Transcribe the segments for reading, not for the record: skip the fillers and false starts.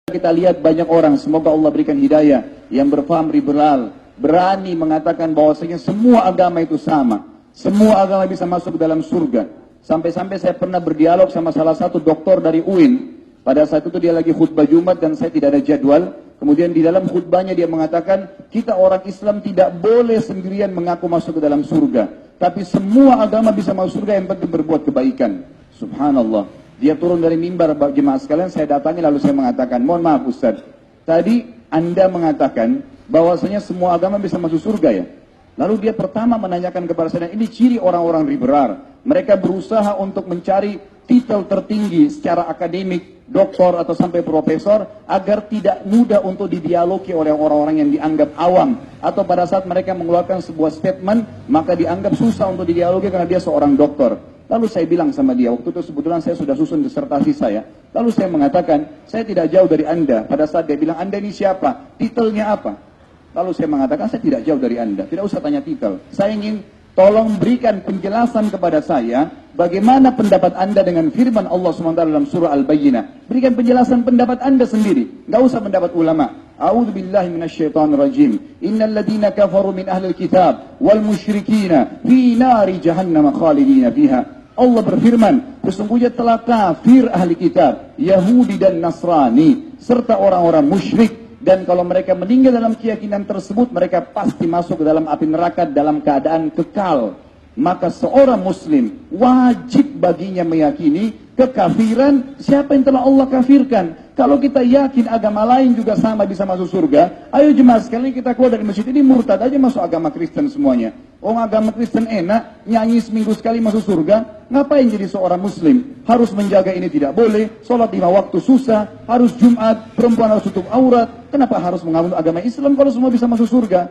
Kita lihat banyak orang, semoga Allah berikan hidayah, yang berpaham liberal, berani mengatakan bahwasanya semua agama itu sama, semua agama bisa masuk ke dalam surga. Sampai-sampai saya pernah berdialog sama salah satu doktor dari UIN. Pada saat itu dia lagi khutbah Jumat dan saya tidak ada jadwal. Kemudian di dalam khutbahnya dia mengatakan, kita orang Islam tidak boleh sendirian mengaku masuk ke dalam surga, tapi semua agama bisa masuk surga yang penting berbuat kebaikan. Subhanallah. Dia turun dari mimbar, jemaah sekalian, saya datangi lalu saya mengatakan, mohon maaf Ustaz, tadi Anda mengatakan bahwasanya semua agama bisa masuk surga ya? Lalu dia pertama menanyakan kepada saya, ini ciri orang-orang liberal. Mereka berusaha untuk mencari titel tertinggi secara akademik, doktor atau sampai profesor, agar tidak mudah untuk didialogi oleh orang-orang yang dianggap awam. Atau pada saat mereka mengeluarkan sebuah statement, maka dianggap susah untuk didialogi karena dia seorang doktor. Lalu saya bilang sama dia, waktu itu kebetulan saya sudah susun disertasi saya. Lalu saya mengatakan, saya tidak jauh dari Anda. Pada saat dia bilang, Anda ini siapa? Titelnya apa? Lalu saya mengatakan, saya tidak jauh dari Anda. Tidak usah tanya titel. Saya ingin tolong berikan penjelasan kepada saya, bagaimana pendapat Anda dengan firman Allah SWT dalam surah Al-Bayyinah. Berikan penjelasan pendapat Anda sendiri. Nggak usah pendapat ulama. A'udzu billahi minasyaitonir rajim. Innal ladzina kafaru min ahlil kitab wal musyrikina fi nari jahannam khalidina fiha. Allah berfirman, sesungguhnya telah kafir ahli kitab, Yahudi dan Nasrani, serta orang-orang musyrik. Dan kalau mereka meninggal dalam keyakinan tersebut, mereka pasti masuk ke dalam api neraka dalam keadaan kekal. Maka seorang muslim wajib baginya meyakini kekafiran siapa yang telah Allah kafirkan. Kalau kita yakin agama lain juga sama bisa masuk surga, ayo jemaah sekalian kita keluar dari masjid ini murtad aja masuk agama Kristen semuanya. Oh, agama Kristen enak, nyanyi seminggu sekali masuk surga, ngapain jadi seorang muslim? Harus menjaga ini tidak boleh, sholat 5 waktu susah, harus Jumat, perempuan harus tutup aurat. Kenapa harus mengambil agama Islam kalau semua bisa masuk surga?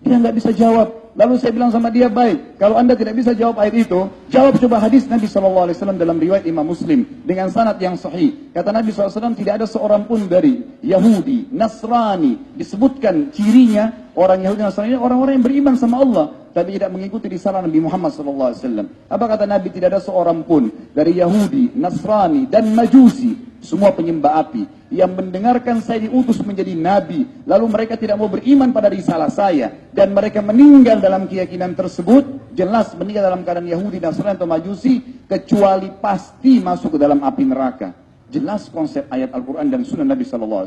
Dia nggak bisa jawab. Lalu saya bilang sama dia, baik, kalau Anda tidak bisa jawab ayat itu, jawab coba hadis Nabi SAW dalam riwayat Imam Muslim dengan sanad yang sahih. Kata Nabi SAW, tidak ada seorang pun dari Yahudi, Nasrani, disebutkan cirinya orang Yahudi, Nasrani, orang-orang yang beriman sama Allah, tapi tidak mengikuti risalah Nabi Muhammad SAW. Apa kata Nabi? Tidak ada seorang pun dari Yahudi, Nasrani, dan Majusi, semua penyembah api, yang mendengarkan saya diutus menjadi nabi, lalu mereka tidak mau beriman pada risalah saya, dan mereka meninggal dalam keyakinan tersebut, jelas meninggal dalam keadaan Yahudi, Nasrani atau Majusi, kecuali pasti masuk ke dalam api neraka. Jelas konsep ayat Al-Quran dan sunnah Nabi SAW.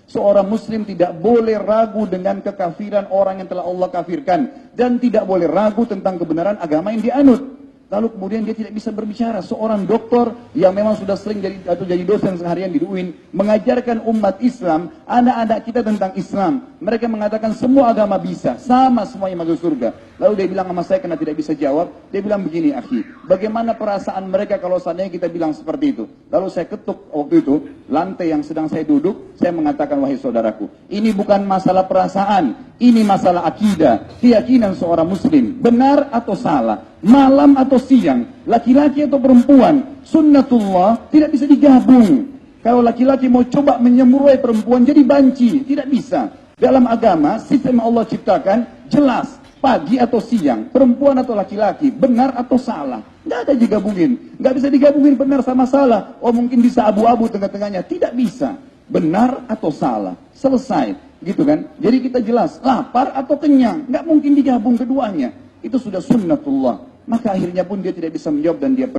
Seorang muslim tidak boleh ragu dengan kekafiran orang yang telah Allah kafirkan, dan tidak boleh ragu tentang kebenaran agama yang dianut. Lalu kemudian dia tidak bisa berbicara. Seorang doktor yang memang sudah sering jadi dosen seharian di UIN, mengajarkan umat Islam, anak-anak kita tentang Islam. Mereka mengatakan semua agama bisa, sama semuanya masuk surga. Lalu dia bilang sama saya karena tidak bisa jawab, dia bilang begini, akhi, bagaimana perasaan mereka kalau seandainya kita bilang seperti itu? Lalu saya ketuk waktu itu, lantai yang sedang saya duduk, saya mengatakan, wahai saudaraku, ini bukan masalah perasaan, ini masalah akidah, keyakinan seorang muslim, benar atau salah, malam atau siang, laki-laki atau perempuan, sunnatullah tidak bisa digabung. Kalau laki-laki mau coba menyemburuai perempuan jadi banci, tidak bisa. Dalam agama, sistem Allah ciptakan jelas, pagi atau siang, perempuan atau laki-laki, benar atau salah, nggak ada digabungin, nggak bisa digabungin benar sama salah. Oh mungkin bisa abu-abu tengah-tengahnya, tidak bisa. Benar atau salah, selesai, gitu kan? Jadi kita jelas, lapar atau kenyang, nggak mungkin digabung keduanya. Itu sudah sunnatullah. Maka akhirnya pun dia tidak bisa menjawab dan dia